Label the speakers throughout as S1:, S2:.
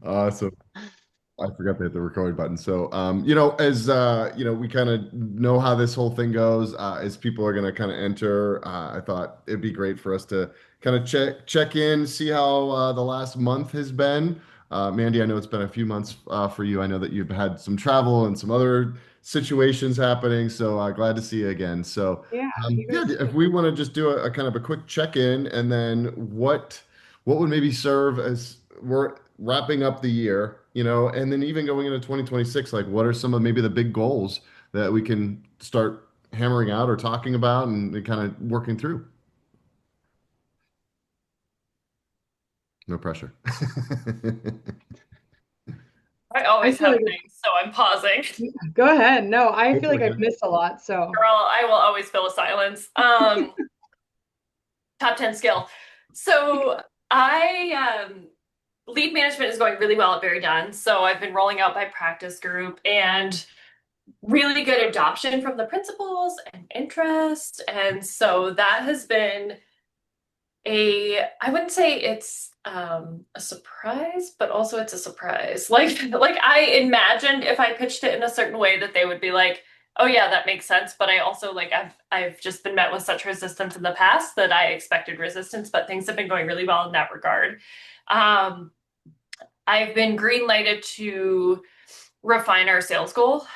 S1: So I forgot to hit the record button. So, as we kind of know how this whole thing goes, as people are going to kind of enter, I thought it'd be great for us to kind of check in, see how the last month has been. Mandy, I know it's been a few months for you. I know that you've had some travel and some other situations happening. So glad to see you again. So,
S2: Yeah, you
S1: yeah,
S2: guys
S1: if
S2: too.
S1: we want to just do a kind of a quick check-in, and then what would maybe serve as we're wrapping up the year, and then even going into 2026, like what are some of maybe the big goals that we can start hammering out or talking about and kind of working through? No pressure.
S3: I
S2: I
S3: always
S2: feel
S3: have
S2: like
S3: things, so I'm pausing.
S2: go ahead. No, I
S1: Go
S2: feel
S1: for
S2: like
S1: it,
S2: I've
S1: man.
S2: missed a lot. So
S3: Girl, I will always fill a silence. Top 10 skill. So I lead management is going really well at Very Done. So I've been rolling out my practice group and really good adoption from the principals and interest. And so that has been I wouldn't say it's a surprise, but also it's a surprise. Like I imagined if I pitched it in a certain way that they would be like, "Oh yeah, that makes sense." But I also like I've just been met with such resistance in the past that I expected resistance, but things have been going really well in that regard. Um, I've been green lighted to refine our sales goal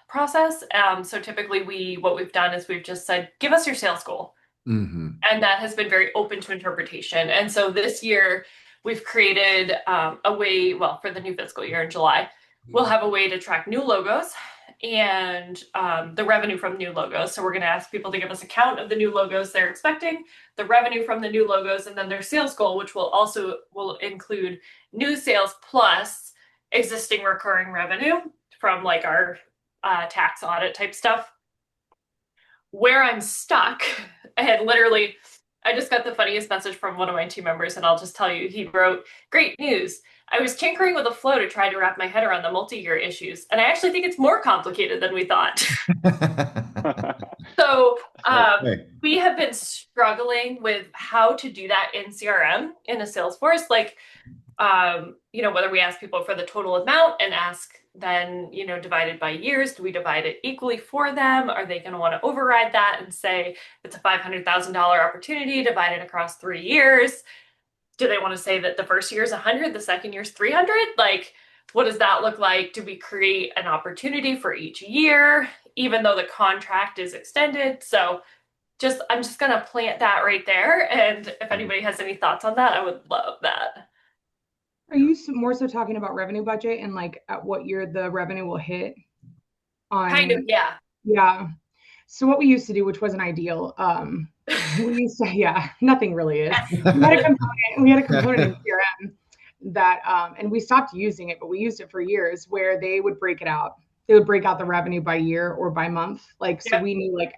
S3: process. So typically what we've done is we've just said, "Give us your sales goal."
S1: Hmm.
S3: And that has been very open to interpretation. And so this year, we've created a way, well, for the new fiscal year in July, we'll have a way to track new logos and the revenue from new logos. So we're going to ask people to give us a count of the new logos they're expecting, the revenue from the new logos, and then their sales goal, which will include new sales plus existing recurring revenue from like our tax audit type stuff. Where I'm stuck, and literally, I just got the funniest message from one of my team members, and I'll just tell you, he wrote, "Great news. I was tinkering with a flow to try to wrap my head around the multi-year issues, and I actually think it's more complicated than we thought." So
S1: Okay.
S3: we have been struggling with how to do that in CRM in a Salesforce. Like whether we ask people for the total amount and ask then, divided by years, do we divide it equally for them? Are they going to want to override that and say it's a $500,000 opportunity divided across 3 years? Do they want to say that the first year is 100, the second year is 300? Like, what does that look like? Do we create an opportunity for each year, even though the contract is extended? So I'm just going to plant that right there. And if anybody has any thoughts on that, I would love that.
S2: are you more so talking about revenue budget and like at what year the revenue will hit
S3: Kind of,
S2: on?
S3: yeah.
S2: Yeah. So what we used to do, which wasn't ideal, we used to, yeah, nothing really is. We had a component in CRM that, and we stopped using it, but we used it for years where they would break it out. They would break out the revenue by year or by month. Like, so
S3: Yep.
S2: we knew like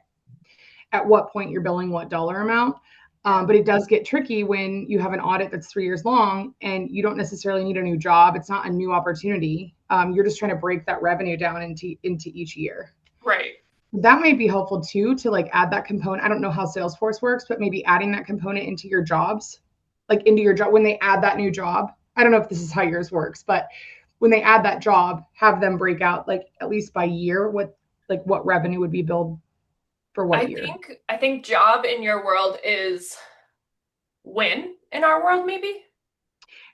S2: at what point you're billing what dollar amount. But it does get tricky when you have an audit that's 3 years long and you don't necessarily need a new job. It's not a new opportunity. You're just trying to break that revenue down into each year.
S3: Right.
S2: That might be helpful too to like add that component. I don't know how Salesforce works, but maybe adding that component into your jobs, like into your job when they add that new job. I don't know if this is how yours works, but when they add that job, have them break out like at least by year what revenue would be billed for what year.
S3: I think job in your world is win in our world, maybe.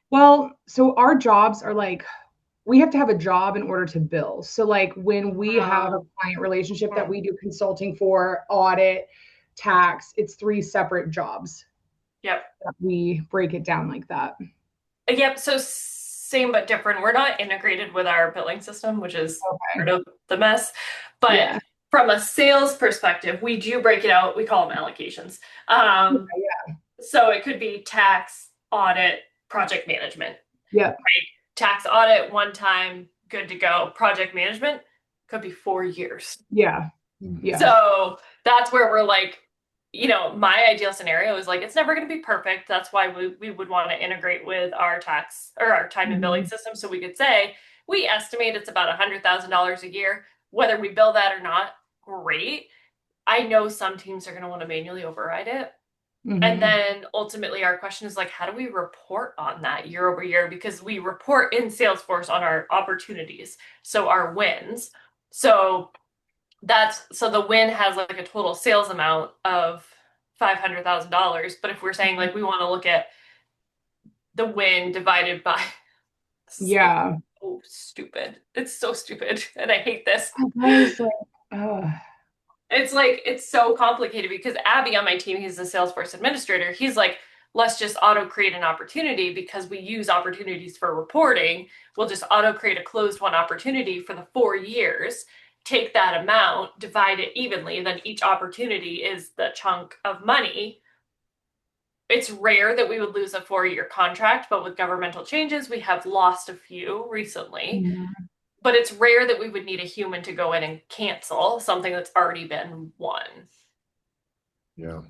S2: Well, so our jobs are like we have to have a job in order to bill. So like when we have a
S3: Um,
S2: client relationship that we do consulting for, audit, tax, it's three separate jobs
S3: yep.
S2: that we break it down like that.
S3: Yep. So same but different. We're not integrated with our billing system, which is part
S2: Okay.
S3: of the mess. But
S2: Yeah.
S3: from a sales perspective, we do break it out. We call them allocations. Um,
S2: Yeah.
S3: so it could be tax, audit, project management.
S2: Yeah.
S3: Tax audit, one time, good to go. Project management could be 4 years.
S2: Yeah.
S1: Mhm.
S2: Yeah.
S3: So that's where we're like, my ideal scenario is like, it's never going to be perfect. That's why we would want to integrate with our tax or our time and billing
S2: Mhm.
S3: system. So we could say, we estimate it's about $100,000 a year. Whether we bill that or not, great. I know some teams are going to want to manually override it. And
S2: Mhm.
S3: then ultimately our question is like, how do we report on that year over year? Because we report in Salesforce on our opportunities, so our wins. So so the win has like a total sales amount of $500,000. But if we're saying like we want to look at the win divided by, it's
S2: Yeah.
S3: so stupid. It's so stupid, and I hate this.
S2: I was like, oh,
S3: It's like it's so complicated because Abby on my team, he's the Salesforce administrator. He's like, let's just auto create an opportunity because we use opportunities for reporting. We'll just auto create a closed one opportunity for the 4 years, take that amount, divide it evenly, then each opportunity is the chunk of money. It's rare that we would lose a 4 year contract, but with governmental changes, we have lost a few recently.
S2: yeah.
S3: But it's rare that we would need a human to go in and cancel something that's already been won.
S1: Yeah.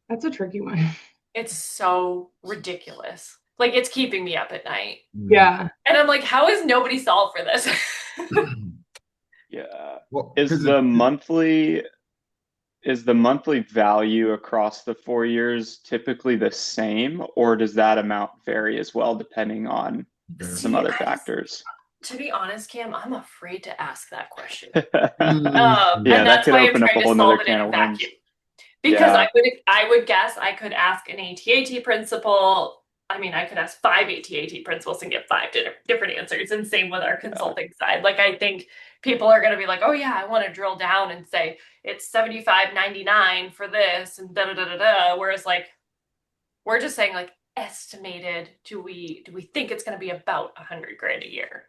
S2: That's a tricky one.
S3: It's so ridiculous. Like it's keeping me up at night.
S1: Mm.
S2: Yeah.
S3: And I'm like, how is nobody solved for this?
S4: Yeah.
S1: Well,
S4: Is
S1: because
S4: the monthly value across the 4 years typically the same, or does that amount vary as well depending on some
S3: See,
S4: other factors?
S3: to be honest, Cam, I'm afraid to ask that question.
S4: Yeah,
S3: And
S4: that
S3: that's
S4: could
S3: why I'm
S4: open up
S3: trying
S4: a
S3: to
S4: whole nother
S3: solve it in
S4: can
S3: a
S4: of worms.
S3: vacuum. Because
S4: Yeah.
S3: I would guess I could ask an ATAT principal. I mean, I could ask 5 ATAT principals and get five different answers. And same with our consulting side. Like I think people are going to be like, oh yeah, I want to drill down and say it's 75.99 for this and da da da da da. Whereas like we're just saying like estimated. Do we think it's going to be about 100 grand a year?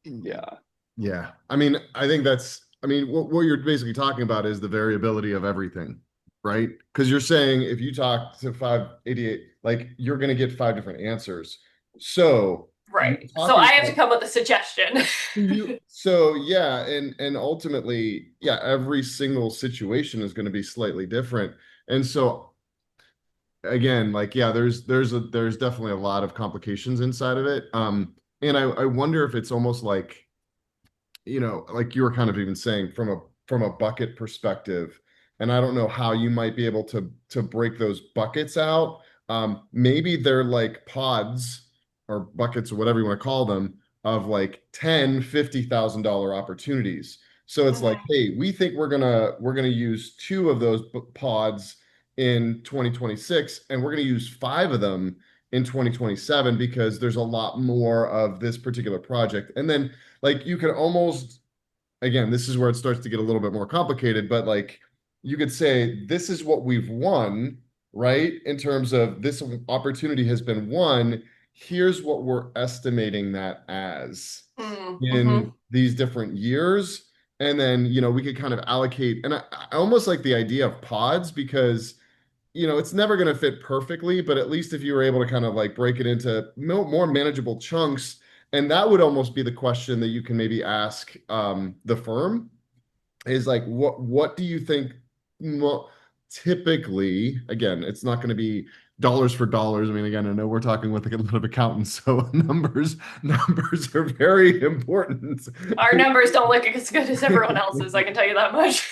S4: Yeah.
S1: yeah. I mean, I think what you're basically talking about is the variability of everything, right? Because you're saying if you talk to 588, like you're going to get five different answers. So you're
S3: Right. So I
S1: talking
S3: have to
S1: about
S3: come with a suggestion.
S1: so yeah, and ultimately, yeah, every single situation is going to be slightly different. And so again, like yeah, there's definitely a lot of complications inside of it. And I wonder if it's almost like, like you were kind of even saying from a bucket perspective, and I don't know how you might be able to break those buckets out. Maybe they're like pods or buckets or whatever you want to call them of like 10, $50,000 opportunities. So it's like,
S3: Mhm.
S1: hey, we think we're gonna use two of those pods in 2026, and we're gonna use five of them in 2027 because there's a lot more of this particular project. And then like you could almost, again, this is where it starts to get a little bit more complicated, but like you could say this is what we've won, right? In terms of this opportunity has been won, here's what we're estimating that as in
S3: Mm-hmm.
S1: these different years. And then, we could kind of allocate, and I almost like the idea of pods because it's never going to fit perfectly, but at least if you were able to kind of like break it into more manageable chunks, and that would almost be the question that you can maybe ask the firm is like, what do you think? Well, typically, again, it's not going to be dollars for dollars. I mean, again, I know we're talking with a little bit of accountants, so numbers are very important.
S3: Our numbers don't look as good as everyone else's, I can tell you that much.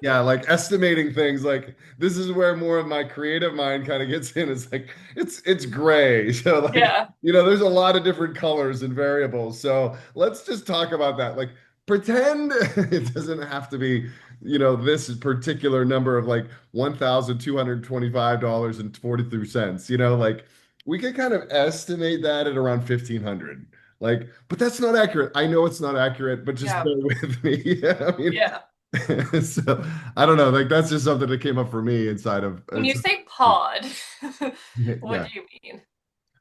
S1: Yeah, like estimating things, like this is where more of my creative mind kind of gets in. It's like it's gray. So like,
S3: Yeah.
S1: there's a lot of different colors and variables. So let's just talk about that. Like pretend it doesn't have to be, this particular number of like $1,225.43. Like we could kind of estimate that at around 1,500. Like, but that's not accurate. I know it's not accurate, but just
S3: Yeah.
S1: bear with me. Yeah, I mean,
S3: Yeah.
S1: so I don't know. Like that's just something that came up for me inside of.
S3: When you say pod, what
S1: Yeah.
S3: do you mean?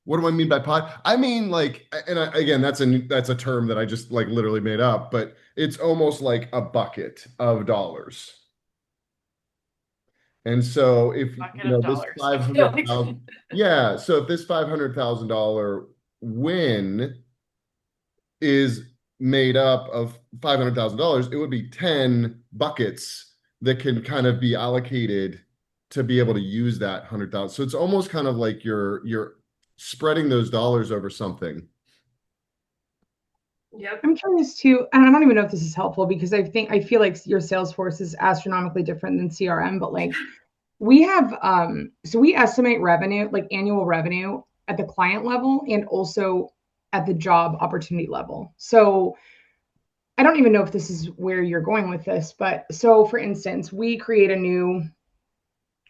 S1: What do I mean by pod? I mean like, and again, that's a term that I just like literally made up, but it's almost like a bucket of dollars. And so if
S3: Bucket of
S1: this
S3: dollars.
S1: five
S3: Okay.
S1: hundred thousand, yeah. So if this $500,000 win is made up of $500,000, it would be 10 buckets that can kind of be allocated to be able to use that 100,000. So it's almost kind of like you're spreading those dollars over something.
S3: Yep.
S2: I'm curious too, and I don't even know if this is helpful because I feel like your Salesforce is astronomically different than CRM, but like We have, so we estimate revenue, like annual revenue at the client level and also at the job opportunity level. So I don't even know if this is where you're going with this, but so for instance, we create a new,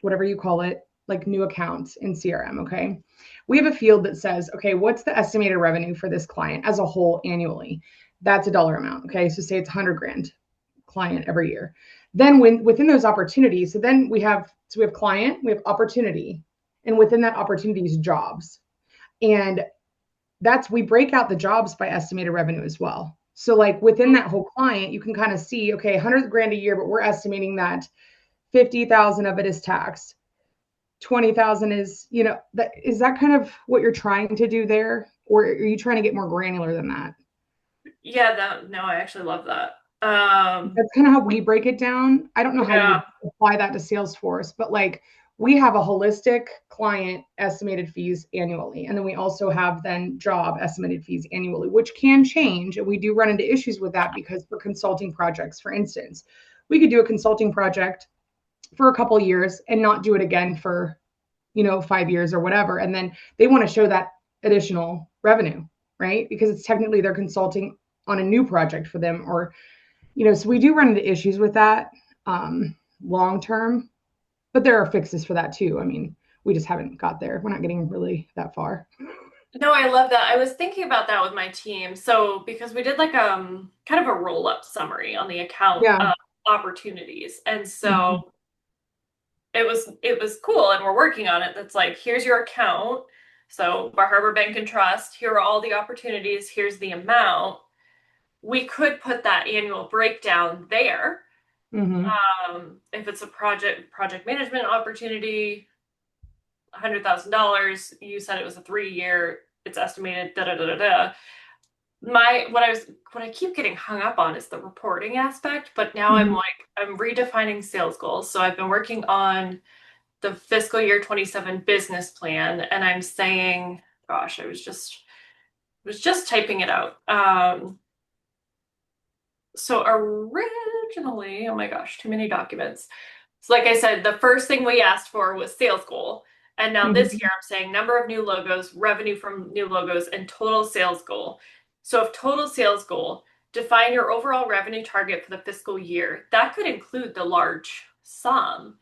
S2: whatever you call it, like new accounts in CRM. Okay. We have a field that says, okay, what's the estimated revenue for this client as a whole annually? That's a dollar amount. Okay. So say it's 100 grand client every year. Then within those opportunities, so we have client, we have opportunity, and within that opportunity is jobs. And we break out the jobs by estimated revenue as well. So like within that whole client, you can kind of see, okay, 100 grand a year, but we're estimating that 50,000 of it is taxed. 20,000 is, is that kind of what you're trying to do there? Or are you trying to get more granular than that?
S3: Yeah, no, I actually love that.
S2: That's kind of how we break it down. I don't know how you would apply that to Salesforce, but like we have a holistic client estimated fees annually. And then we also have then job estimated fees annually, which can change. And we do run into issues with that because for consulting projects, for instance, we could do a consulting project for a couple of years and not do it again for, 5 years or whatever. And then they want to show that additional revenue, right? Because it's technically they're consulting on a new project for them or, so we do run into issues with that long term, but there are fixes for that too. I mean, we just haven't got there. We're not getting really that far.
S3: No, I love that. I was thinking about that with my team. So because we did like kind of a roll-up summary on the account opportunities. And so it was cool and we're working on it. That's like, here's your account. So Bar Harbor Bank and Trust, here are all the opportunities, here's the amount. We could put that annual breakdown there. If it's a project management opportunity, $100,000, you said it was a 3-year, it's estimated what I keep getting hung up on is the reporting aspect, but now I'm redefining sales goals. So I've been working on the fiscal year 27 business plan, and I'm saying, gosh, I was just typing it out. So originally, oh my gosh, too many documents. So like I said, the first thing we asked for was sales goal. And now this year I'm saying number of new logos, revenue from new logos, and total sales goal. So if total sales goal, define your overall revenue target for the fiscal year. That could include the large sum.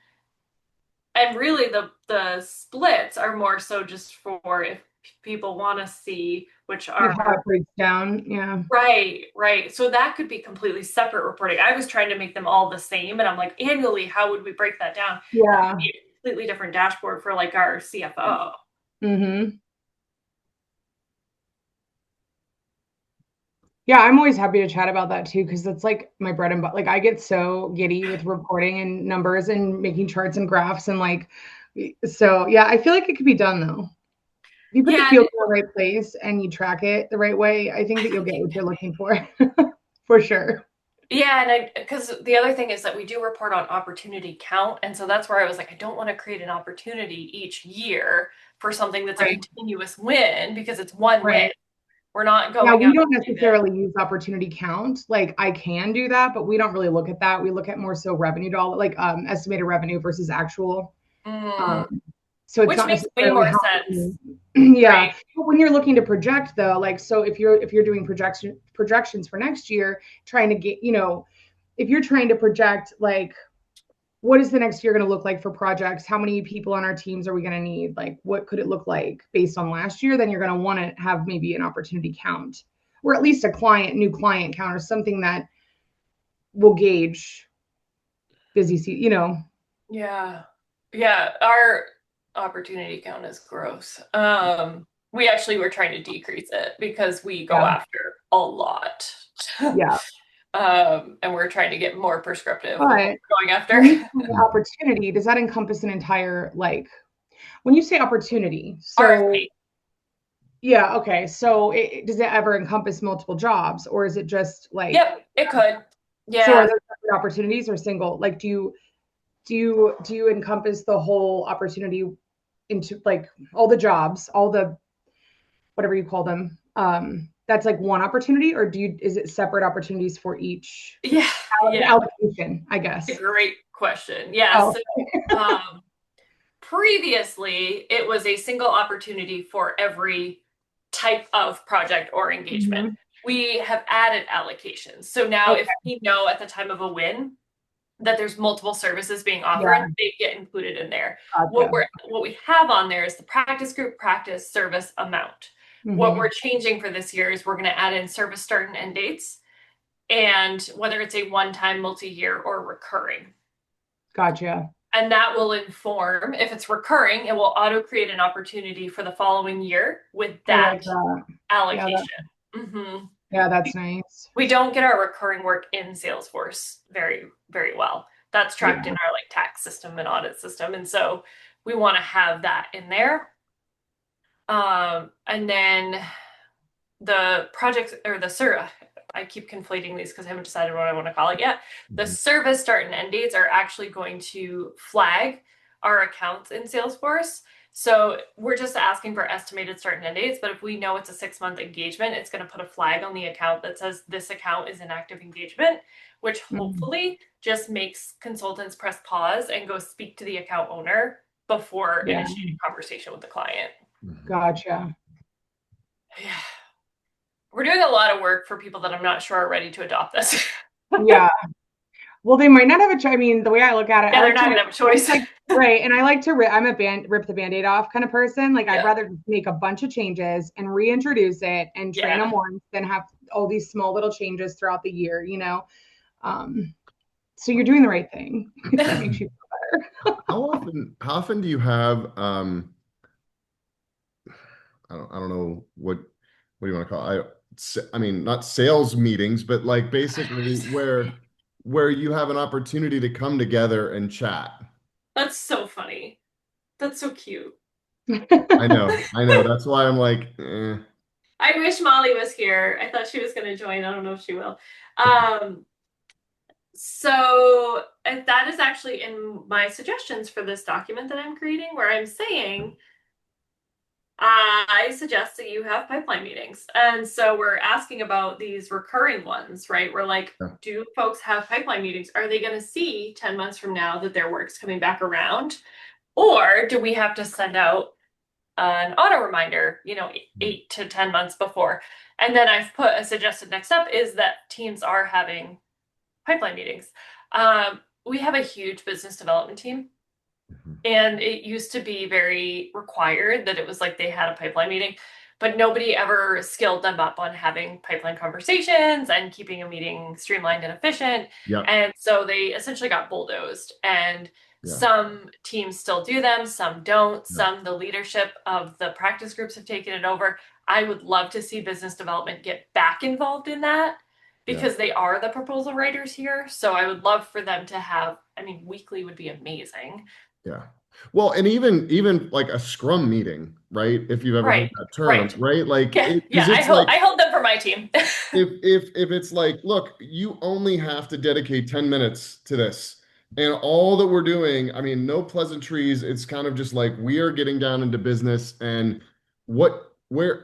S3: And really the splits are more so just for if people want to see which are
S2: how it breaks down. Yeah.
S3: Right. So that could be completely separate reporting. I was trying to make them all the same, and I'm like, annually, how would we break that down?
S2: Yeah.
S3: That would be a completely different dashboard for like our CFO.
S2: Yeah, I'm always happy to chat about that too, because it's like my bread and butter. Like I get so giddy with reporting and numbers and making charts and graphs and like, so yeah, I feel like it could be done though. If you put the field in the right place and you track it the right way, I think that you'll get what you're looking for, for sure.
S3: Yeah, and because the other thing is that we do report on opportunity count, and so that's where I was like, I don't want to create an opportunity each year for something that's a continuous win because it's one win. We're not going.
S2: Yeah, we don't necessarily use opportunity count. Like I can do that, but we don't really look at that. We look at more so revenue dollar, like estimated revenue versus actual. So it's
S3: which
S2: not
S3: makes way more sense.
S2: Yeah. Right. But when you're looking to project though, like, so if you're doing projections for next year, trying to get, if you're trying to project like, what is the next year going to look like for projects? How many people on our teams are we going to need? Like, what could it look like based on last year? Then you're going to want to have maybe an opportunity count or at least a new client count or something that will gauge busy season,
S3: Yeah. Our opportunity count is gross. We actually were trying to decrease it because we go after a lot.
S2: Yeah.
S3: And we're trying to get more prescriptive
S2: going
S3: after.
S2: Opportunity, does that encompass an entire, like, when you say opportunity, so RFP. Yeah, okay. So does it ever encompass multiple jobs or is it just like?
S3: Yep, it could. Yeah.
S2: So are there separate opportunities or single? Like, do you encompass the whole opportunity into like all the jobs, all the whatever you call them? That's like one opportunity, or is it separate opportunities for each?
S3: Yeah.
S2: Allocation, I guess.
S3: Great question. Yeah.
S2: Oh.
S3: So, previously, it was a single opportunity for every type of project or engagement. We have added allocations. So now if we know at the time of a win that there's multiple services being offered, they get included in there. What we have on there is the practice group practice service amount. What we're changing for this year is we're going to add in service start and end dates, and whether it's a one-time, multi-year, or recurring.
S2: Gotcha.
S3: And that will inform, if it's recurring, it will auto create an opportunity for the following year with that allocation.
S2: Yeah, that's nice.
S3: We don't get our recurring work in Salesforce very, very well. That's tracked in our like tax system and audit system. And so we want to have that in there. And then the project or the I keep conflating these because I haven't decided what I want to call it yet. The service start and end dates are actually going to flag our accounts in Salesforce. So we're just asking for estimated start and end dates, but if we know it's a 6-month engagement, it's going to put a flag on the account that says this account is in active engagement, which hopefully just makes consultants press pause and go speak to the account owner before initiating conversation with the client.
S2: Gotcha.
S3: Yeah. We're doing a lot of work for people that I'm not sure are ready to adopt this.
S2: Well, they might not have a choice. I mean, the way I look at it,
S3: they're not going to have a choice.
S2: Right. And I like to I'm a rip the Band-Aid off kind of person. Like I'd rather make a bunch of changes and reintroduce it and train them once than have all these small little changes throughout the year, you know? So you're doing the right thing. That makes you feel better.
S1: How often do you have, I don't know what do you want to call it? I mean, not sales meetings, but like basically where you have an opportunity to come together and chat.
S3: That's so funny. That's so cute.
S1: I know. That's why I'm like,
S3: I wish Molly was here. I thought she was going to join. I don't know if she will. So that is actually in my suggestions for this document that I'm creating, where I'm saying, I suggest that you have pipeline meetings. And so we're asking about these recurring ones, right? We're like, do folks have pipeline meetings? Are they going to see 10 months from now that their work's coming back around? Or do we have to send out an auto reminder, 8 to 10 months before? And then I've put a suggested next step is that teams are having pipeline meetings. We have a huge business development team. And it used to be very required that it was like they had a pipeline meeting, but nobody ever skilled them up on having pipeline conversations and keeping a meeting streamlined and efficient. And so they essentially got bulldozed. And some teams still do them, some don't. Some, the leadership of the practice groups have taken it over. I would love to see business development get back involved in that because they are the proposal writers here. So I would love for them to have, weekly would be amazing.
S1: Yeah. Well, and even like a Scrum meeting, right? If you've ever heard that term, right? Like,
S3: I hold them for my team.
S1: if it's like, look, you only have to dedicate 10 minutes to this, and all that we're doing, no pleasantries. It's kind of just like we are getting down into business, and Mike Cam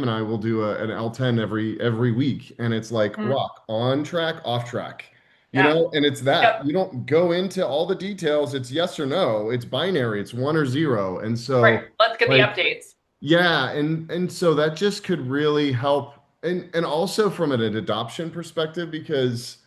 S1: and I will do an L10 every week, and it's like rock on track, off track. And it's that you don't go into all the details. It's yes or no. It's binary. It's 1 or 0. And so
S3: let's get the updates.
S1: Yeah. And so that just could really help. And also from an adoption perspective, because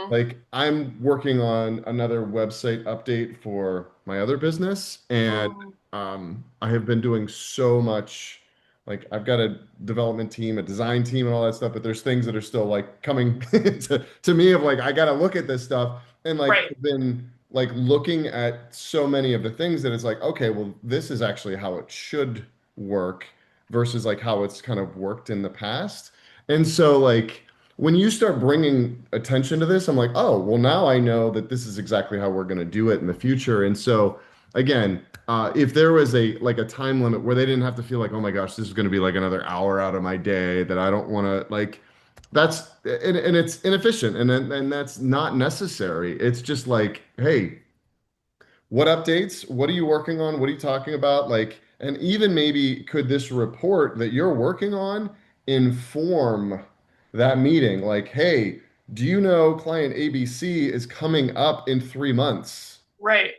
S1: like I'm working on another website update for my other business. And I have been doing so much. Like I've got a development team, a design team and all that stuff, but there's things that are still like coming to me of like, I got to look at this stuff and like I've been like looking at so many of the things that it's like, okay, well, this is actually how it should work versus like how it's kind of worked in the past. And so like when you start bringing attention to this, I'm like, oh, well, now I know that this is exactly how we're going to do it in the future. And so again, if there was a time limit where they didn't have to feel like, oh my gosh, this is going to be like another hour out of my day that I don't want to like, that's and it's inefficient and that's not necessary. It's just like, hey, what updates? What are you working on? What are you talking about? Like, and even maybe could this report that you're working on inform that meeting? Like, hey, do you know client ABC is coming up in 3 months?
S3: Right.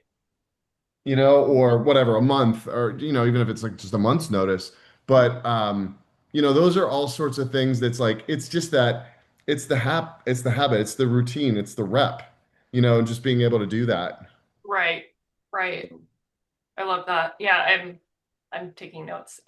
S1: or whatever, a month, or even if it's like just a month's notice. But those are all sorts of things that's like it's just that it's the habit, it's the routine, it's the rep, and just being able to do that.
S3: Right. Right. I love that. Yeah, I'm taking notes.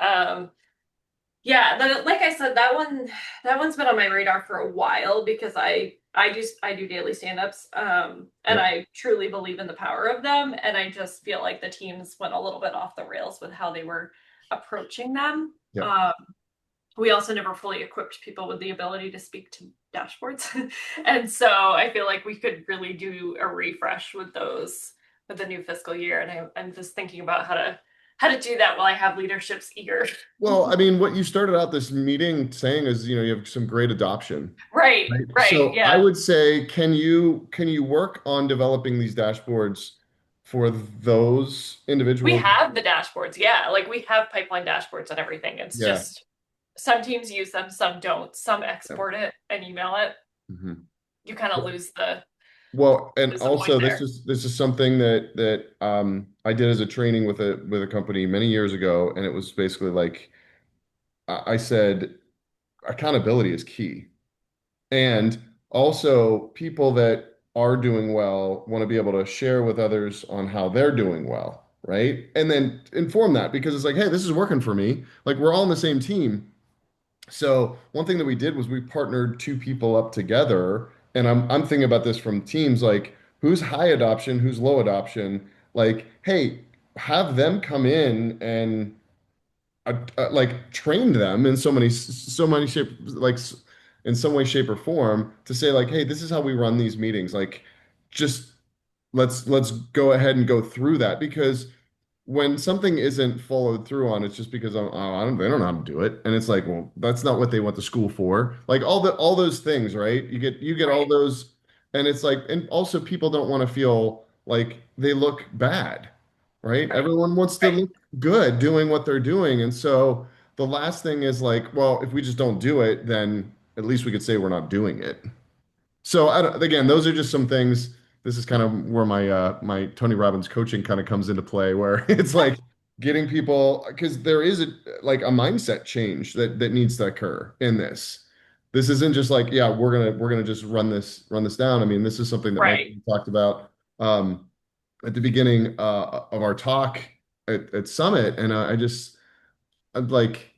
S3: Yeah, like I said, that one's been on my radar for a while because I do daily stand-ups, and
S1: Yep.
S3: I truly believe in the power of them, and I just feel like the teams went a little bit off the rails with how they were approaching them.
S1: Yep.
S3: We also never fully equipped people with the ability to speak to dashboards, and so I feel like we could really do a refresh with those with the new fiscal year, and I'm just thinking about how to do that while I have leadership's ear.
S1: Well, I mean, what you started out this meeting saying is, you have some great adoption.
S3: Right,
S1: Right.
S3: right,
S1: So I
S3: yeah.
S1: would say, can you work on developing these dashboards for those
S3: We
S1: individuals?
S3: have the dashboards, yeah. Like we have pipeline dashboards and everything. It's
S1: Yeah.
S3: just some teams use them, some don't. Some
S1: Yeah.
S3: export it and email it.
S1: Mhm.
S3: You kind of
S1: Well, and
S3: lose the point
S1: also this
S3: there.
S1: is this is something that I did as a training with a company many years ago, and it was basically like I said, accountability is key. And also, people that are doing well want to be able to share with others on how they're doing well, right? And then inform that because it's like, hey, this is working for me. Like we're all on the same team. So one thing that we did was we partnered two people up together, and I'm thinking about this from teams like who's high adoption, who's low adoption. Like, hey, have them come in and like trained them in so many shape like in some way shape or form to say like hey, this is how we run these meetings, like just let's go ahead and go through that because when something isn't followed through on, it's just because they don't know how to do it, and it's like, well, that's not what they went to school for. Like all those things, right? You get all
S3: Right,
S1: those, and it's like, and also people don't want to feel like they look bad, right?
S3: right,
S1: Everyone wants to
S3: right,
S1: look good doing what they're doing, and so the last thing is like, well, if we just don't do it, then at least we could say we're not doing it. So again, those are just some things. This is kind of where my Tony Robbins coaching kind of comes into play, where it's like getting people because there is like a mindset change that needs to occur in this. This isn't just like, yeah, we're gonna just run this down. I mean, this is something that Mike
S3: right.
S1: talked about at the beginning of our talk at Summit, and I'd like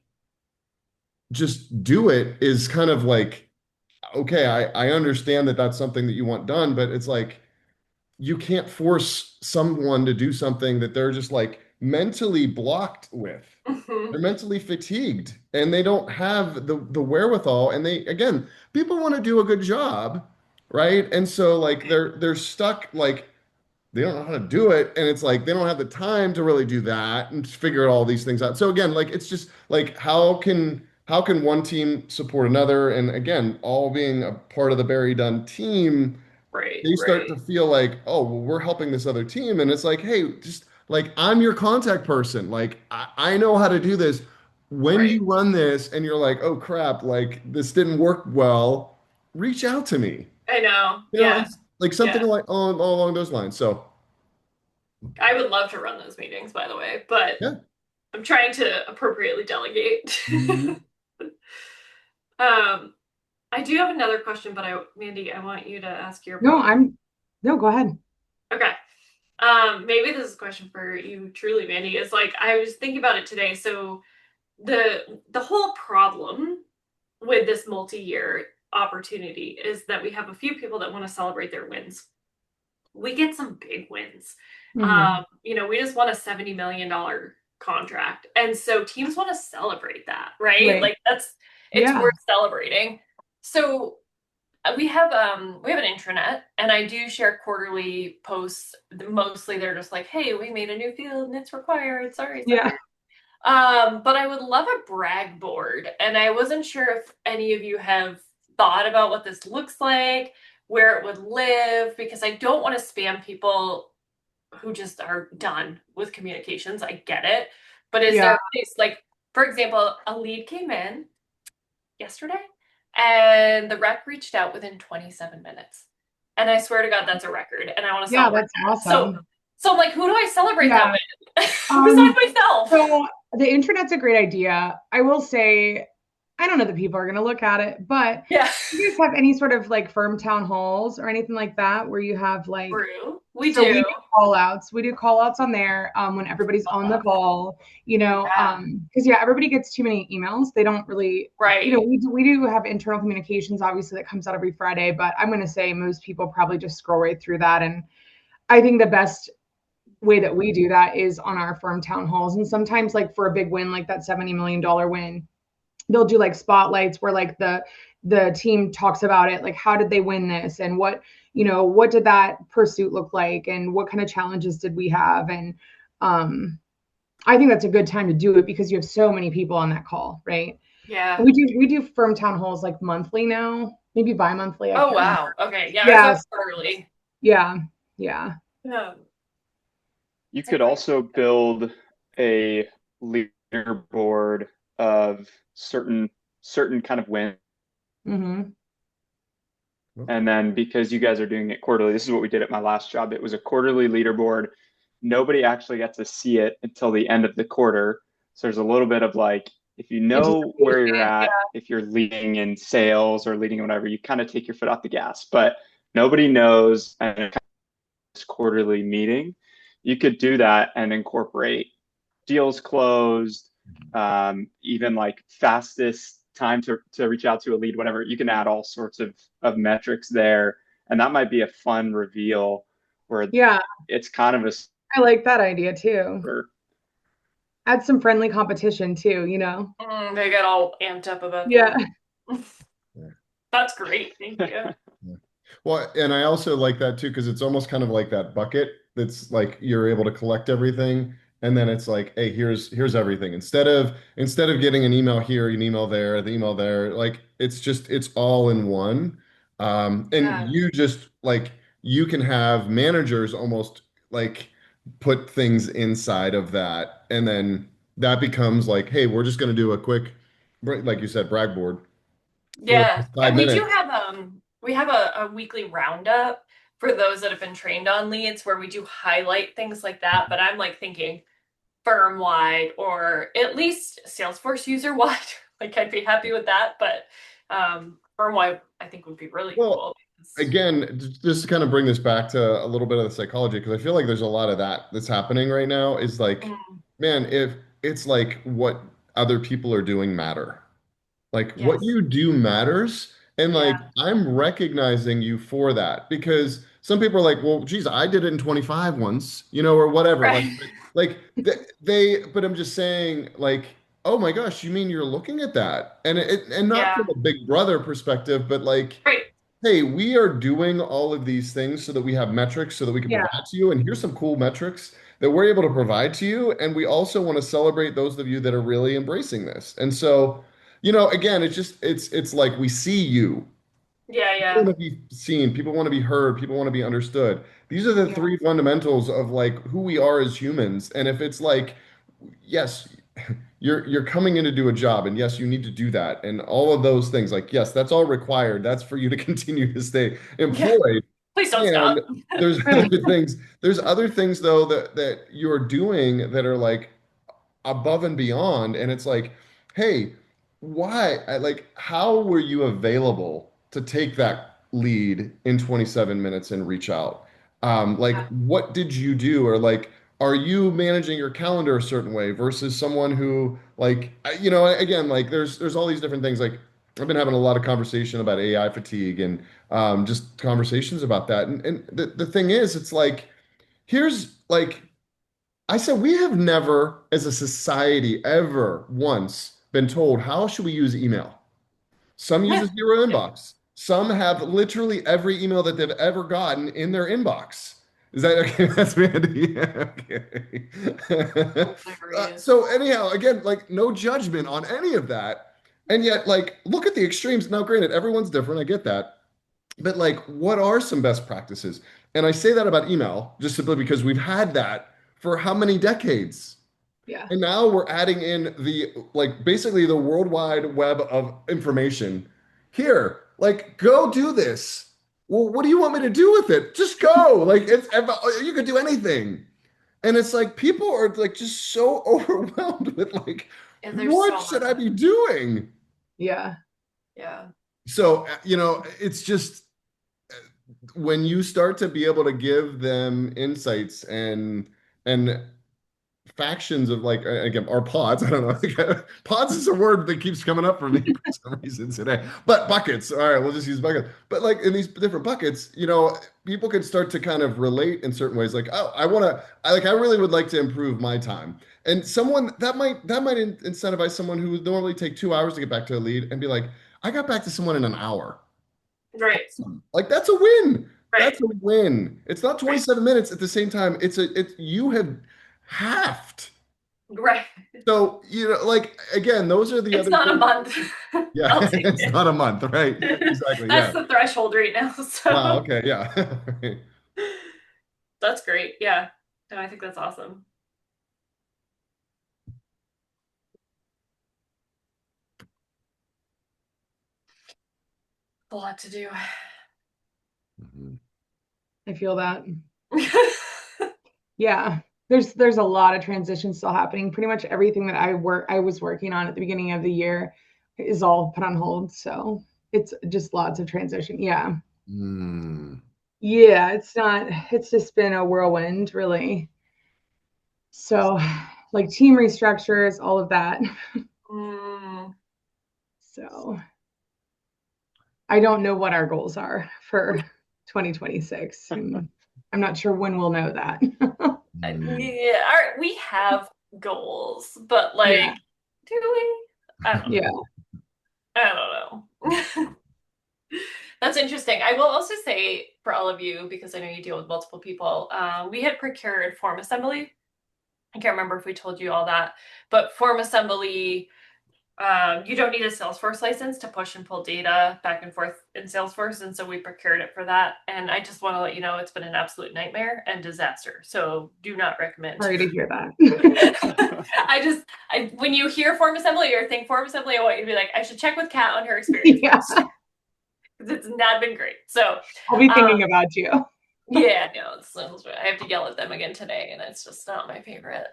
S1: just do it is kind of like okay, I understand that that's something that you want done, but it's like you can't force someone to do something that they're just like mentally blocked with.
S3: Mhm.
S1: They're mentally fatigued and they don't have the wherewithal. And they again, people want to do a good job, right? And so like they're stuck like they don't know how to do it, and it's like they don't have the time to really do that and figure all these things out. So again, like it's just like how can one team support another, and again, all being a part of the Barry Dunn team,
S3: Right,
S1: they start
S3: right,
S1: to feel like, oh, well, we're helping this other team, and it's like, hey, just like I'm your contact person, like I know how to do this. When
S3: right.
S1: you run this and you're like, oh crap, like this didn't work well, reach out to me.
S3: I know. Yeah,
S1: It's like something
S3: yeah.
S1: like along those lines. So
S3: I would love to run those meetings, by the way, but
S1: yeah.
S3: I'm trying to appropriately delegate.
S1: Mhm.
S3: Um, I do have another question, but Mandy, I want you to ask your
S2: No,
S3: part.
S2: no, go ahead.
S3: Okay. Maybe this is a question for you, truly, Mandy. Is like I was thinking about it today. So the whole problem with this multi-year opportunity is that we have a few people that want to celebrate their wins. We get some big wins.
S2: Mhm.
S3: We just won a $70 million contract, and so teams want to celebrate that, right?
S2: Right.
S3: Like it's
S2: Yeah.
S3: worth celebrating. So we have an intranet, and I do share quarterly posts. Mostly they're just like, hey, we made a new field and it's required. Sorry,
S2: Yeah.
S3: sorry. But I would love a brag board, and I wasn't sure if any of you have thought about what this looks like, where it would live, because I don't want to spam people who just are done with communications. I get it. But is
S2: Yeah.
S3: there a place like, for example, a lead came in yesterday and the rec reached out within 27 minutes. And I swear to God, that's a record. And I want to
S2: Yeah,
S3: celebrate
S2: that's
S3: that. So
S2: awesome.
S3: So I'm like, who do I celebrate
S2: Yeah.
S3: that with? Besides myself.
S2: So the intranet's a great idea. I will say, I don't know that people are going to look at it, but
S3: Yeah.
S2: do you guys have any sort of like firm town halls or anything like that where you have like,
S3: True. We
S2: so we
S3: do.
S2: do call outs. We do call outs on there when everybody's on the call, you know,
S3: Yeah.
S2: because yeah, everybody gets too many emails. They don't really,
S3: Right.
S2: you know, we do have internal communications, obviously, that comes out every Friday, but I'm going to say most people probably just scroll right through that. And I think the best way that we do that is on our firm town halls. And sometimes like for a big win, like that $70 million win, they'll do like spotlights where like the team talks about it, like how did they win this and what, you know, what did that pursuit look like and what kind of challenges did we have. And I think that's a good time to do it because you have so many people on that call, right?
S3: Yeah.
S2: We do firm town halls like monthly now, maybe bi-monthly.
S3: Oh wow. Okay. Yeah.
S2: Yeah.
S3: Ours are quarterly.
S2: Yeah.
S3: Yeah.
S4: You could also build a leaderboard of certain kind of wins.
S2: Mm-hmm.
S4: And then because you guys are doing it quarterly, this is what we did at my last job. It was a quarterly leaderboard. Nobody actually got to see it until the end of the quarter. So there's a little bit of like, if you know where you're at, if you're leading in sales or leading in whatever, you kind of take your foot off the gas. But nobody knows, and this quarterly meeting, you could do that and incorporate deals closed, even like fastest time to reach out to a lead, whatever. You can add all sorts of metrics there. And that might be a fun reveal where it's kind of a.
S2: I like that idea too. Add some friendly competition too, you know?
S3: They get all amped up about
S2: that.
S3: That's great. Thank you.
S1: Yeah. Well, and I also like that too, because it's almost kind of like that bucket that's like you're able to collect everything. And then it's like, hey, here's everything. Instead of getting an email here, an email there, the email there, like it's all in one. And you just like you can have managers almost like put things inside of that. And then that becomes like, hey, we're just going to do a quick, like you said, brag board.
S3: Yeah.
S1: 5
S3: And
S1: minutes.
S3: we have a weekly roundup for those that have been trained on leads where we do highlight things like that. But I'm like thinking firm wide or at least Salesforce user wide. Like I'd be happy with that. But firm wide I think would be really cool.
S1: Again, just to kind of bring this back to a little bit of the psychology, because I feel like there's a lot of that's happening right now is like, man, if it's like what other people are doing matter. Like what you do matters. And like I'm recognizing you for that because some people are like, well, geez, I did it in 25 once, you know, or whatever.
S3: Right.
S1: Like but I'm just saying, like, oh my gosh, you mean you're looking at that? And not from a big brother perspective, but like, hey, we are doing all of these things so that we have metrics so that we can provide to you. And here's some cool metrics that we're able to provide to you. And we also want to celebrate those of you that are really embracing this. And so, you know, again, it's like we see you.
S3: Yeah.
S1: People want to be seen, people want to be heard, people want to be understood. These are the three fundamentals of like who we are as humans. And if it's like, yes, you're coming in to do a job, and yes, you need to do that, and all of those things, like, yes, that's all required. That's for you to continue to stay employed.
S3: Please don't stop.
S1: There's other things though that you're doing that are like above and beyond, and it's like, hey, why? Like, how were you available to take that lead in 27 minutes and reach out? Like, what did you do? Or like, are you managing your calendar a certain way versus someone who, like, you know, again, like, there's all these different things. Like, I've been having a lot of conversation about AI fatigue and just conversations about that. And the thing is, it's like, here's like, I said, we have never, as a society, ever once been told how should we use email. Some use a zero inbox. Some have literally every email that they've ever gotten in their inbox. Is that okay? That's Mandy. Yeah, okay. So anyhow, again, like no judgment on any of that. And yet, like, look at the extremes. Now, granted, everyone's different. I get that. But like, what are some best practices? And I say that about email just simply because we've had that for how many decades?
S2: Yeah.
S1: And now we're adding in the, like, basically the world wide web of information. Here, like, go do this. Well, what do you want me to do with it? Just go. Like, you could do anything. And it's like people are like just so overwhelmed with like,
S3: And there's
S1: what
S3: so
S1: should I
S3: much.
S1: be doing?
S2: Yeah.
S3: Yeah.
S1: So, it's just when you start to be able to give them insights and factions of like again our pods. I don't know. Pods is a word that keeps coming up for me for some reason today. But buckets. All right, we'll just use buckets. But like in these different buckets, people can start to kind of relate in certain ways. Like, oh, I really would like to improve my time. And someone that might incentivize someone who would normally take 2 hours to get back to a lead and be like, I got back to someone in an hour.
S3: Right.
S1: Like that's a win.
S3: Right.
S1: That's a win. It's not
S3: Right.
S1: 27 minutes at the same time. You have halved.
S3: Right.
S1: So, like again, those are the
S3: It's
S1: other
S3: not a
S1: things.
S3: month.
S1: Yeah,
S3: I'll take
S1: it's
S3: it.
S1: not a month, right? Exactly.
S3: That's
S1: Yeah.
S3: the threshold right now.
S1: Wow.
S3: So
S1: Okay. Yeah.
S3: that's great. Yeah. No, I think that's awesome. A lot to do.
S1: Mhm.
S2: I feel that. Yeah. There's a lot of transition still happening. Pretty much everything that I was working on at the beginning of the year is all put on hold. So it's just lots of transition. Yeah.
S1: Mm.
S2: Yeah, it's just been a whirlwind, really. So like team restructures, all of that.
S3: Mm.
S2: So I don't know what our goals are for 2026. And I'm not sure when we'll know that.
S1: Mm.
S3: Yeah, we have goals, but
S2: Yeah.
S3: like, do we? I don't know.
S2: Yeah.
S3: I don't know. That's interesting. I will also say for all of you, because I know you deal with multiple people, we had procured form assembly. I can't remember if we told you all that, but form assembly, you don't need a Salesforce license to push and pull data back and forth in Salesforce. And so we procured it for that. And I just want to let you know it's been an absolute nightmare and disaster. So do not recommend.
S2: Sorry to hear that.
S3: When you hear form assembly or think form assembly, I want you to be like, I should check with Kat on her experience
S2: Yeah.
S3: first. Because it's not been great. So
S2: I'll be thinking about you.
S3: yeah, no, I have to yell at them again today, and it's just not my favorite.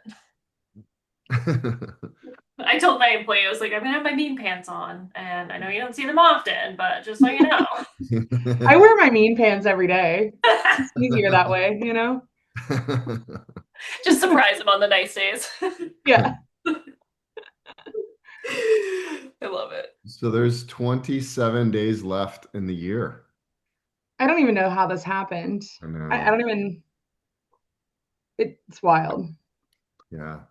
S3: I told my employee, I was like, I'm gonna have my mean pants on, and I know you don't see them often, but just so you know.
S2: I wear my mean pants every day. It's easier that way, you know?
S3: Just surprise them on the nice days.
S2: Yeah.
S3: I love it.
S1: So there's 27 days left in the year.
S2: I don't even know how this happened.
S1: I know.
S2: I don't even, it's wild.
S1: Yeah.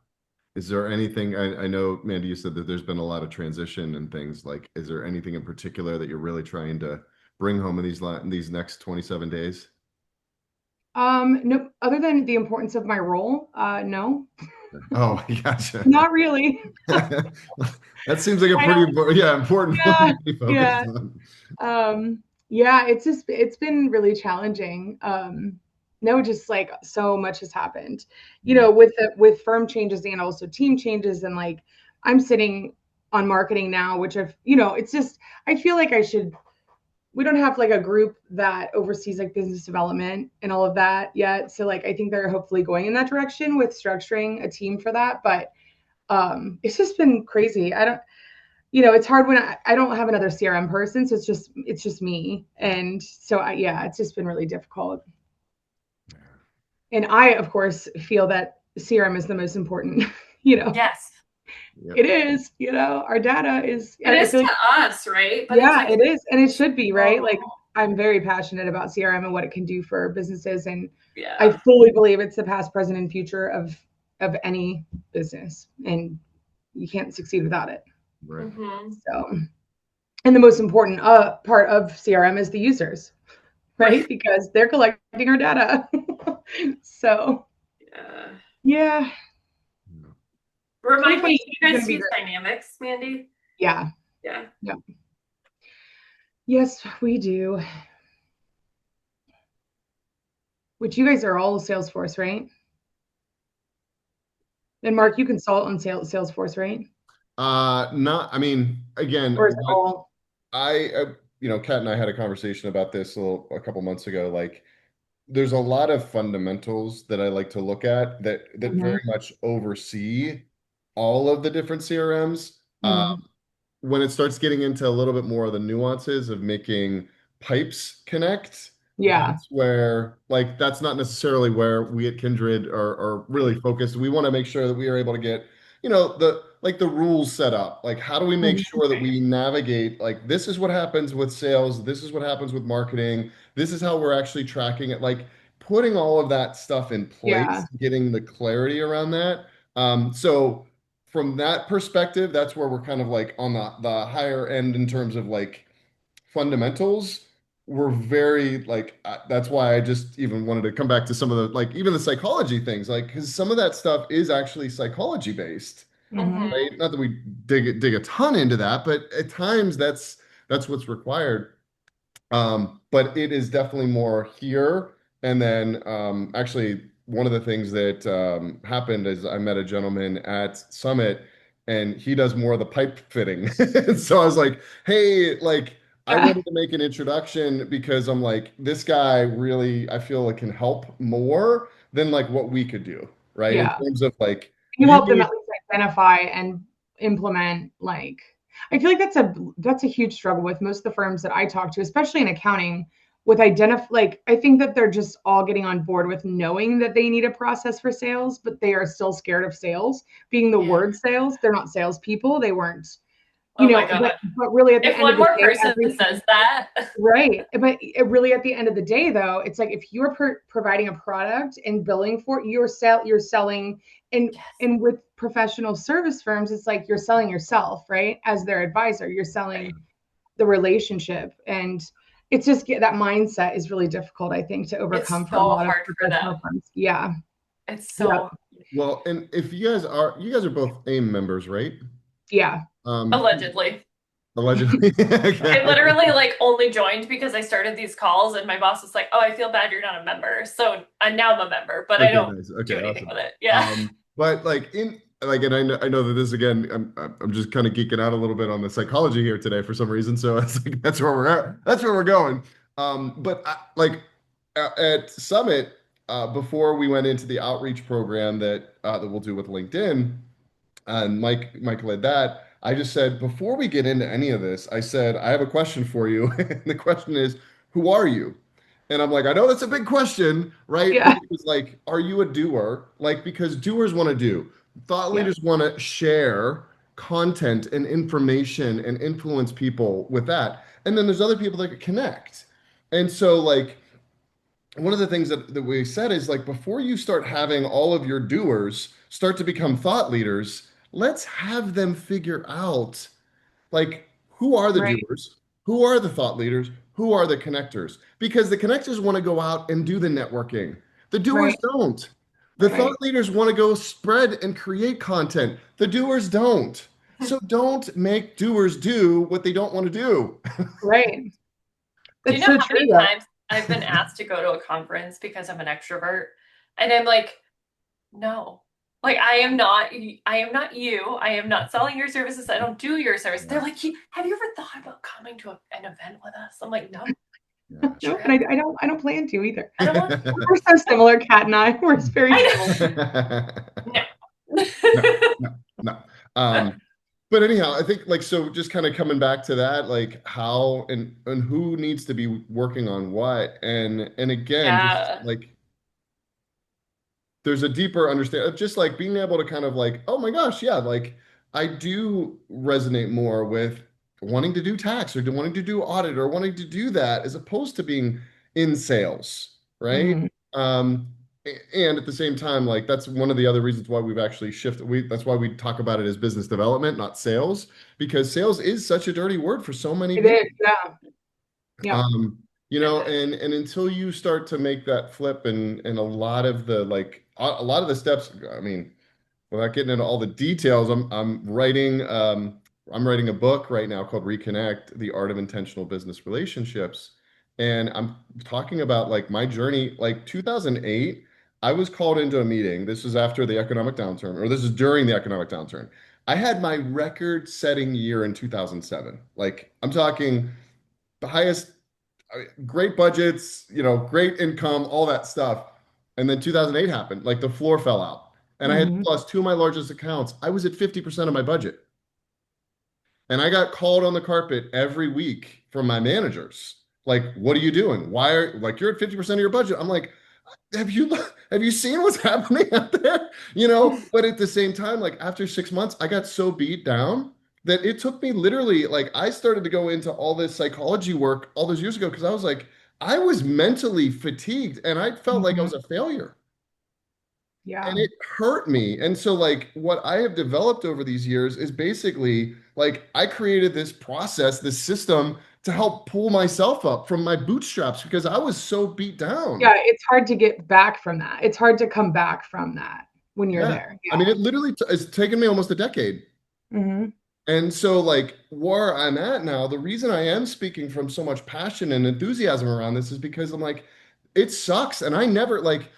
S1: Is there anything, I know, Mandy, you said that there's been a lot of transition and things like, is there anything in particular that you're really trying to bring home in these next 27 days?
S2: No, other than the importance of my role, no,
S1: Oh, gotcha.
S2: not really.
S1: That seems like a
S2: I
S1: pretty,
S2: don't,
S1: important
S2: yeah,
S1: one to be
S2: yeah.
S1: focused on.
S2: Yeah, it's been really challenging. No, just like so much has happened, with firm changes and also team changes. And like, I'm sitting on marketing now, which it's just, I feel like we don't have like a group that oversees like business development and all of that yet. So like, I think they're hopefully going in that direction with structuring a team for that. But it's just been crazy. It's hard when I don't have another CRM person. So it's just me. And so yeah, it's just been really difficult. And I, of course, feel that CRM is the most important,
S3: Yes.
S1: Yep.
S2: It is, our data is,
S3: It is
S2: like,
S3: to us, right?
S2: But yeah, it is. And it should be, right?
S3: Oh.
S2: Like, I'm very passionate about CRM and what it can do for businesses. And
S3: Yeah.
S2: I fully believe it's the past, present, and future of any business. And you can't succeed without it.
S1: Right.
S3: Mm-hmm.
S2: So, and the most important part of CRM is the users, right? Because they're collecting our data. So, yeah.
S3: Remind me, you guys
S2: gonna be
S3: use
S2: great.
S3: Dynamics, Mandy?
S2: Yeah.
S3: Yeah.
S2: Yeah. Yes, we do. Which you guys are all Salesforce, right? And Mark, you consult on Salesforce, right?
S1: I mean, again,
S2: Or is it all?
S1: Kat and I had a conversation about this a couple months ago. Like, there's a lot of fundamentals that I like to look at that
S2: Mhm.
S1: very much oversee all of the different CRMs.
S2: Mhm.
S1: When it starts getting into a little bit more of the nuances of making pipes connect,
S2: Yeah.
S1: that's where, like, that's not necessarily where we at Kindred are really focused. We want to make sure that we are able to get, the rules set up. Like, how do we make
S2: Mhm.
S1: sure that we navigate, like, this is what happens with sales, this is what happens with marketing, this is how we're actually tracking it. Like, putting all of that stuff in
S2: Yeah.
S1: place, getting the clarity around that. So from that perspective, that's where we're kind of like on the higher end in terms of like fundamentals. We're very like that's why I just even wanted to come back to some of the like even the psychology things, like because some of that stuff is actually psychology based,
S2: Mhm.
S1: right? Not that we dig a ton into that, but at times that's what's required. But it is definitely more here. And then actually, one of the things that happened is I met a gentleman at Summit and he does more of the pipe fitting. And so I was like, hey, like, I
S2: Yeah.
S1: wanted to make an introduction because I'm like, this guy really, I feel like can help more than like what we could do, right? In
S2: Yeah.
S1: terms of like,
S2: You
S1: you
S2: help them
S1: need,
S2: at least identify and implement, like, I feel like that's a huge struggle with most of the firms that I talk to, especially in accounting, with like I think that they're just all getting on board with knowing that they need a process for sales, but they are still scared of sales. Being the
S3: Yeah.
S2: word sales, they're not salespeople. They weren't,
S3: Oh my
S2: but
S3: God.
S2: really at the
S3: If
S2: end of
S3: one
S2: the
S3: more
S2: day,
S3: person says that,
S2: right. But really, at the end of the day, though, it's like if you're providing a product and billing for it, you're selling, and
S3: yes,
S2: with professional service firms, it's like you're selling yourself, right? As their advisor, you're selling
S3: right.
S2: the relationship, and it's just that mindset is really difficult, I think, to overcome
S3: It's
S2: for a
S3: so
S2: lot of
S3: hard for
S2: professional
S3: them.
S2: firms. Yeah.
S3: It's
S2: Yep.
S3: so
S1: well, and if you guys are both AIM members, right?
S2: Yeah.
S1: Um,
S3: allegedly.
S1: allegedly.
S3: I
S1: Okay.
S3: literally like only joined because I started these calls and my boss was like, "Oh, I feel bad you're not a member." So now I'm a member, but I
S1: Okay,
S3: don't
S1: nice.
S3: do
S1: Okay,
S3: anything
S1: awesome.
S3: with it. Yeah.
S1: But like in like, and I know that this again, I'm just kind of geeking out a little bit on the psychology here today for some reason. So it's like that's where we're at. That's where we're going. But like at Summit, before we went into the outreach program that we'll do with LinkedIn, and Mike led that. I just said before we get into any of this, I said I have a question for you. And the question is, who are you? And I'm like, I know that's a big question, right? But
S2: Yeah.
S1: it was like, are you a doer? Like, because doers want to do, thought
S2: Yeah.
S1: leaders want to share content and information and influence people with that. And then there's other people that connect. And so, like, one of the things that we said is like before you start having all of your doers start to become thought leaders, let's have them figure out like who are the
S2: Right.
S1: doers, who are the thought leaders, who are the connectors, because the connectors want to go out and do the networking, the doers
S2: Right.
S1: don't. The thought
S2: Right.
S1: leaders want to go spread and create content, the doers don't. So don't make doers do what they don't want to do.
S2: Right.
S3: Do you
S2: That's
S3: know
S2: so
S3: how
S2: true,
S3: many
S2: though.
S3: times I've been asked to go to a conference because I'm an extrovert? And I'm like, no. Like I am not you. I am not selling your services. I don't do your service. They're
S1: Yeah,
S3: like, have you ever thought about coming to an event with us? I'm like, no,
S1: yeah.
S2: No,
S3: trip.
S2: and I don't plan to either.
S3: I don't want
S2: We're so similar, Kat and I. We're very similar.
S3: I know.
S1: No,
S3: No.
S1: no, no. But anyhow, I think like so just kind of coming back to that, like how and who needs to be working on what. And again, just
S3: Yeah.
S1: like there's a deeper understanding of just like being able to kind of like, oh my gosh, yeah, like I do resonate more with wanting to do tax or wanting to do audit or wanting to do that as opposed to being in sales, right?
S2: Mhm.
S1: Um, and at the same time, like that's one of the other reasons why we've actually shifted. That's why we talk about it as business development, not sales, because sales is such a dirty word for so many
S2: It
S1: people.
S2: is, yeah. Yeah.
S1: Um,
S3: It
S1: and until you start to make that flip and a lot of the like a lot of the steps, I mean, without getting into all the details, I'm writing a book right now called Reconnect: The Art of Intentional Business Relationships. And I'm talking about like my journey, like 2008, I was called into a meeting. This is after the economic downturn, or this is during the economic downturn. I had my record-setting year in 2007. Like I'm talking the highest great budgets, great income, all that stuff. And then 2008 happened, like the floor fell out. And I had
S2: Mhm.
S1: lost two of my largest accounts. I was at 50% of my budget. And I got called on the carpet every week from my managers. Like, what are you doing? Why are like you're at 50% of your budget? I'm like, have you have you seen what's happening out there? But at the same time, like after 6 months, I got so beat down that it took me literally like I started to go into all this psychology work all those years ago because I was like, I was mentally fatigued and I felt like I
S2: Mhm.
S1: was a failure
S2: Yeah.
S1: and it hurt me. And so, like, what I have developed over these years is basically like I created this process, this system to help pull myself up from my bootstraps because I was so beat down.
S2: Yeah, it's hard to get back from that. It's hard to come back from that when you're
S1: Yeah.
S2: there.
S1: I mean,
S2: Yeah.
S1: it literally it's taken me almost a decade.
S2: Hmm.
S1: And so, like, where I'm at now, the reason I am speaking from so much passion and enthusiasm around this is because I'm like, it sucks. And I never like,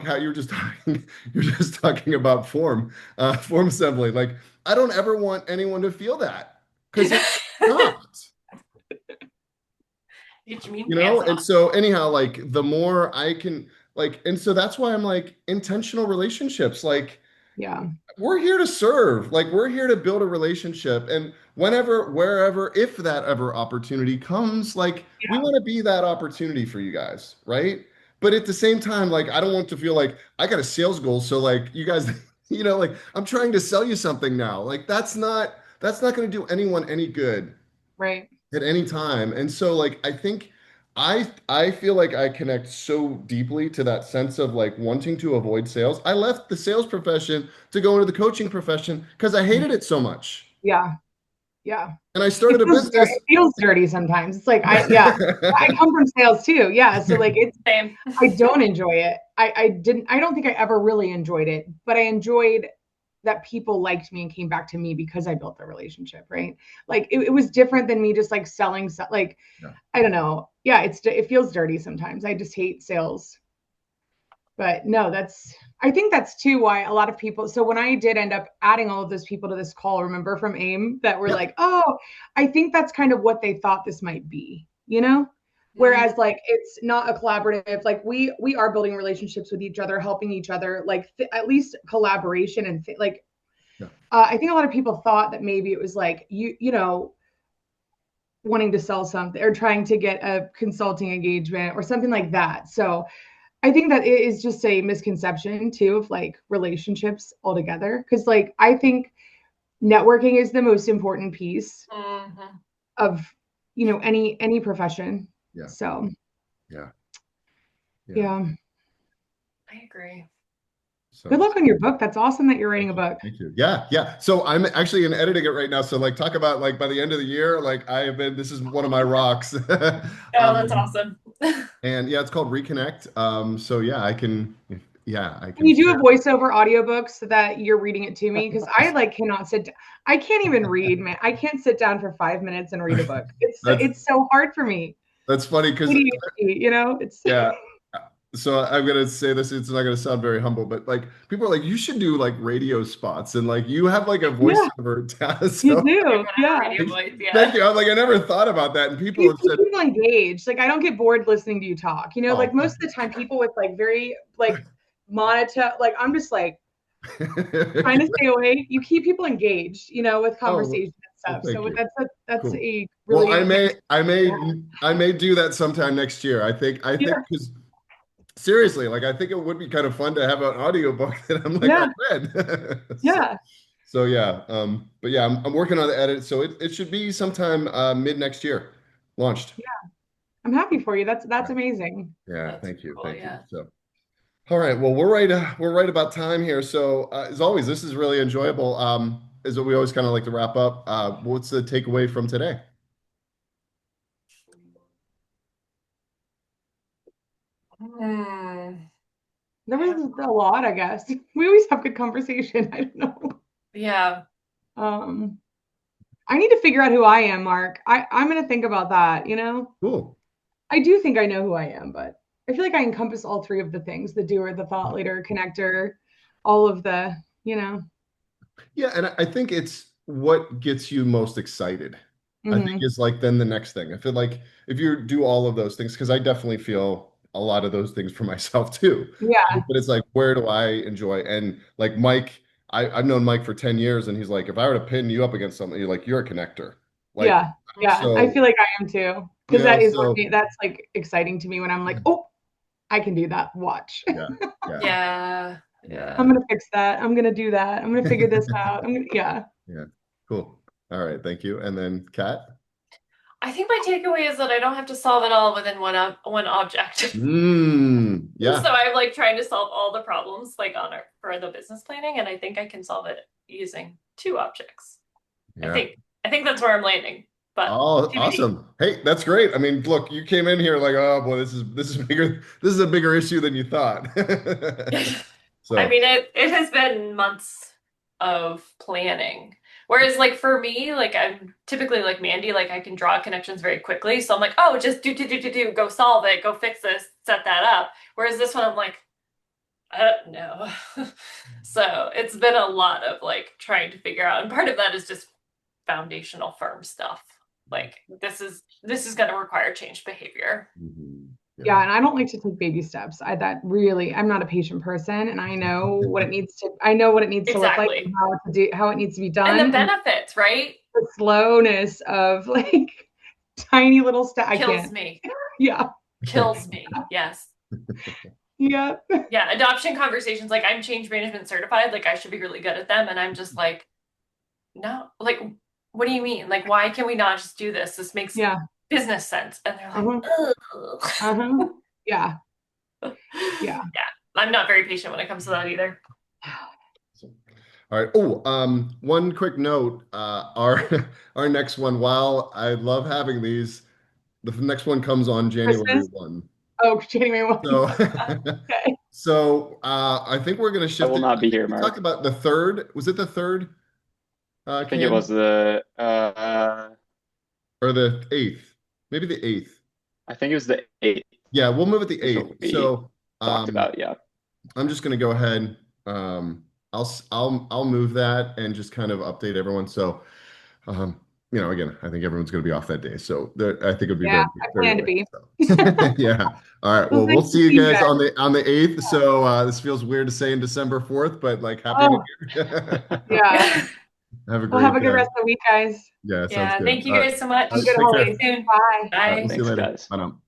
S1: how you're just talking, you're just talking about form assembly. Like, I don't ever want anyone to feel that because it's not,
S3: Get your mean pants
S1: And
S3: off.
S1: so anyhow, like the more I can like, and so that's why I'm like intentional relationships, like
S2: Yeah.
S1: we're here to serve. Like we're here to build a relationship. And whenever, wherever, if that ever opportunity comes, like we
S2: Yeah.
S1: want to be that opportunity for you guys, right? But at the same time, like I don't want to feel like I got a sales goal. So like you guys, like I'm trying to sell you something now. Like that's not going to do anyone any good
S2: Right.
S1: at any time. And so like I think I feel like I connect so deeply to that sense of like wanting to avoid sales. I left the sales profession to go into the coaching profession because I hated it so much.
S2: Yeah. Yeah.
S1: And I started a business.
S2: It feels dirty sometimes. It's like yeah, I come from sales too. Yeah. So like
S3: Same.
S2: I don't enjoy it. I don't think I ever really enjoyed it, but I enjoyed that people liked me and came back to me because I built the relationship, right? Like it was different than me just like selling like
S1: Yeah.
S2: I don't know. Yeah, it feels dirty sometimes. I just hate sales. But no, I think that's too why a lot of people. So when I did end up adding all of those people to this call, remember from AIM that were
S1: Yep.
S2: like, oh, I think that's kind of what they thought this might be,
S3: Mhm.
S2: Whereas like it's not a collaborative, like we are building relationships with each other, helping each other, like at least collaboration and like
S1: Yeah.
S2: I think a lot of people thought that maybe it was like wanting to sell something or trying to get a consulting engagement or something like that. So I think that it is just a misconception too of like relationships altogether. Cause like I think networking is the most important piece
S3: Mhm.
S2: of any profession.
S1: Yeah.
S2: So
S1: Yeah. Yeah.
S2: yeah.
S3: I agree.
S2: Good
S1: So
S2: luck on your book. That's awesome that you're writing
S1: thank
S2: a
S1: you.
S2: book.
S1: Thank you. Yeah. Yeah. So I'm actually in editing it right now. So like talk about like by the end of the year, like this is one of my rocks.
S3: Oh, that's
S1: Um,
S3: awesome.
S1: and yeah, it's called Reconnect. So yeah, I
S2: Can
S1: can
S2: you do a
S1: share.
S2: voiceover audiobook so that you're reading it to me? Because I like cannot I can't even read, man. I can't sit down for 5 minutes and read a book.
S1: That's
S2: It's so hard for me.
S1: that's funny because
S2: ADHD, it's
S1: yeah. So I'm gonna say this, it's not gonna sound very humble, but like people are like, you should do like radio spots and like you have like a
S2: yeah,
S1: voiceover task.
S2: you
S1: So
S2: do.
S3: You're gonna have a
S2: Yeah.
S3: radio voice,
S1: thank
S3: yeah.
S1: you. I'm like, I never thought about that. And people
S2: You
S1: have
S2: keep
S1: said,
S2: people engaged. Like I don't get bored listening to you talk.
S1: oh,
S2: Like most of the time people with like very like monotone, like I'm just like trying to stay away. You keep people engaged, with
S1: oh,
S2: conversation and
S1: well,
S2: stuff.
S1: thank
S2: So
S1: you.
S2: that's
S1: Cool.
S2: a
S1: Well,
S2: really nice.
S1: I may do that sometime next year. I think
S2: Yeah.
S1: because seriously, like I think it would be kind of fun to have an audiobook that I'm like, I
S2: Yeah.
S1: read.
S2: Yeah.
S1: So yeah, but yeah, I'm working on the edit, so it should be sometime mid next year, launched.
S2: I'm happy for you. That's
S1: Yeah,
S2: amazing.
S1: yeah,
S3: That's cool,
S1: thank you.
S3: yeah.
S1: So, all right, well, we're right about time here. So, as always, this is really enjoyable. Is what we always kind of like to wrap up. What's the takeaway from today?
S3: Hmm.
S2: There was a lot, I guess. We always have good conversation. I don't know.
S3: Yeah.
S2: Um, I need to figure out who I am, Mark. I'm gonna think about that.
S1: Cool.
S2: I do think I know who I am, but I feel like I encompass all three of the things: the doer, the thought leader, connector, all of the.
S1: Yeah, and I think it's what gets you most excited. I think
S2: Mhm.
S1: is like then the next thing. I feel like if you do all of those things, because I definitely feel a lot of those things for myself too.
S2: Yeah.
S1: But it's like, where do I enjoy? And like Mike, I've known Mike for 10 years, and he's like, if I were to pin you up against something, you're like, you're a connector. Like,
S2: Yeah. Yeah. I
S1: so,
S2: feel like I am too.
S1: you
S2: Because
S1: know,
S2: that is
S1: so
S2: that's like exciting to me when I'm like, oh, I can do that. Watch.
S1: yeah, yeah,
S3: Yeah.
S1: yeah,
S2: I'm gonna fix that. I'm gonna do that. I'm gonna figure this out. Yeah.
S1: yeah. Cool. All right, thank you. And then Kat?
S3: I think my takeaway is that I don't have to solve it all within one object.
S1: Yeah.
S3: So I'm like trying to solve all the problems like for the business planning, and I think I can solve it using two objects.
S1: Yeah.
S3: I think that's where I'm landing. But
S1: Oh,
S3: TBD.
S1: awesome. Hey, that's great. I mean, look, you came in here like, oh boy, this is bigger. This is a bigger issue than you thought.
S3: I
S1: So,
S3: mean, it has been months of planning. Whereas, like for me, like I'm typically like Mandy, like I can draw connections very quickly. So I'm like, oh, just do, go solve it, go fix this, set that up. Whereas this one, I'm like, no. So it's been a lot of like trying to figure out, and part of that is just foundational firm stuff. Like this is going to require change behavior.
S1: mhm,
S2: Yeah, and I don't like to take baby steps. I'm not a patient person, and I know what it needs to look like and
S3: Exactly.
S2: how it needs to be
S3: And
S2: done.
S3: the benefits, right?
S2: The slowness of like tiny little steps. I
S3: Kills
S2: can't.
S3: me.
S2: Yeah.
S3: Kills me. Yes.
S2: Yeah.
S3: Yeah, adoption conversations, like I'm change management certified, like I should be really good at them, and I'm just like, no, like what do you mean? Like why can we not just do this? This makes
S2: Yeah.
S3: business sense. And they're like, ugh.
S2: Yeah. Yeah.
S3: I'm not very patient when it comes to that either.
S1: All right. Oh, one quick note. Our our next one, while I love having these, the next one comes on January
S2: Christmas?
S1: 1.
S2: Oh, January 1.
S1: So
S2: Okay.
S1: so I think we're gonna
S4: I
S1: shift
S4: will
S1: it.
S4: not be
S1: I think
S4: here,
S1: we
S4: Mark.
S1: talked about the third. Was it the third
S4: I think it
S1: Cam?
S4: was the
S1: Or the eighth? Maybe the eighth.
S4: I think it was the 8th.
S1: Yeah, we'll move it the
S4: Is what
S1: eighth.
S4: we
S1: So
S4: talked about. Yeah.
S1: I'm just gonna go ahead. I'll move that and just kind of update everyone. So again, I think everyone's gonna be off that day. So I think it'd be
S2: Yeah,
S1: very,
S2: I
S1: very
S2: plan to
S1: late.
S2: be.
S1: So. Yeah. All right.
S2: Well,
S1: Well, we'll
S2: thanks for
S1: see you
S2: being
S1: guys
S2: back.
S1: on the 8th. So this feels weird to say in December 4th, but like happy
S2: Oh,
S1: New Year.
S2: yeah.
S1: Have a
S2: Well,
S1: great
S2: have a good rest of the week, guys.
S1: yeah, sounds
S3: Yeah,
S1: good.
S3: thank you
S1: All right.
S3: guys so much.
S1: All right,
S2: Good
S1: take
S3: See
S1: care.
S3: you
S2: holidays.
S3: soon.
S2: Bye.
S1: All right,
S3: Bye.
S1: we'll see you
S4: Thanks,
S1: later.
S4: guys.
S1: Bye now.